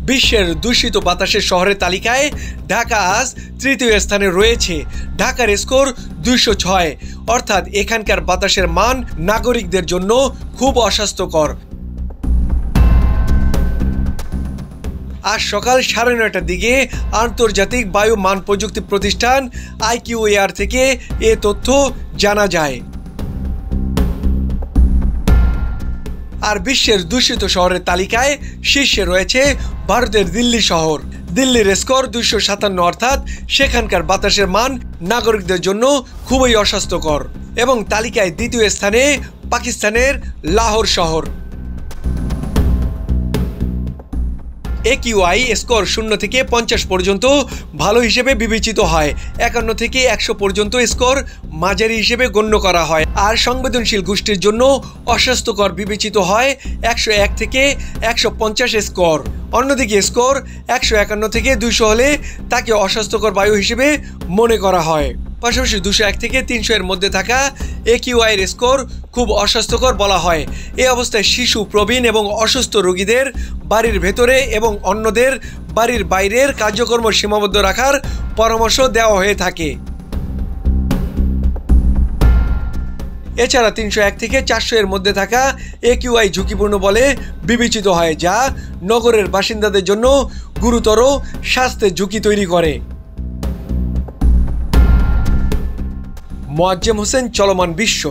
বিশ্বের দূষিত বাতাসের শহরের তালিকায় ঢাকা আজ তৃতীয় স্থানে রয়েছে। ঢাকার স্কোর 206, অর্থাৎ এখানকার বাতাসের মান নাগরিকদের জন্য খুব অস্বাস্থ্যকর। আজ সকাল 9:30টার দিকে আন্তর্জাতিক বায়ু মান প্রযুক্তি প্রতিষ্ঠান IQAR থেকে এ তথ্য জানা যায়। আর বিশ্বের দূষিত শহরের তালিকায় শীর্ষে রয়েছে ভারতের দিল্লি শহর। দিল্লির স্কোর 257, অর্থাৎ সেখানকার বাতাসের মান নাগরিকদের জন্য খুবই অস্বাস্থ্যকর। এবং তালিকায় দ্বিতীয় স্থানে পাকিস্তানের লাহোর শহর। AQI স্কোর 0 থেকে 50 পর্যন্ত ভালো হিসেবে বিবেচিত হয়। 51 থেকে 100 পর্যন্ত স্কোর মাঝারি হিসেবে গণ্য করা হয়। আর সংবেদনশীল গোষ্ঠীর জন্য অস্বাস্থ্যকর বিবেচিত হয় 101 থেকে 150 স্কোর। অন্যদিকে স্কোর 151 থেকে 200 হলে তাকে অস্বাস্থ্যকর বায়ু হিসেবে মনে করা হয়। পাশাপাশি 201 থেকে 300 এর মধ্যে থাকা AQI এর স্কোর খুব অস্বাস্থ্যকর বলা হয়। এই অবস্থায় শিশু, প্রবীণ এবং অসুস্থ রোগীদের বাড়ির ভেতরে এবং অন্যদের বাড়ির বাইরের কার্যক্রম সীমাবদ্ধ রাখার পরামর্শ দেওয়া হয়ে থাকে। এছাড়া 301 থেকে 400 এর মধ্যে থাকা AQI ঝুঁকিপূর্ণ বলে বিবেচিত হয়, যা নগরের বাসিন্দাদের জন্য গুরুতর স্বাস্থ্যের ঝুঁকি তৈরি করে। মোয়াজ্জেম হোসেন, চলমান বিশ্ব।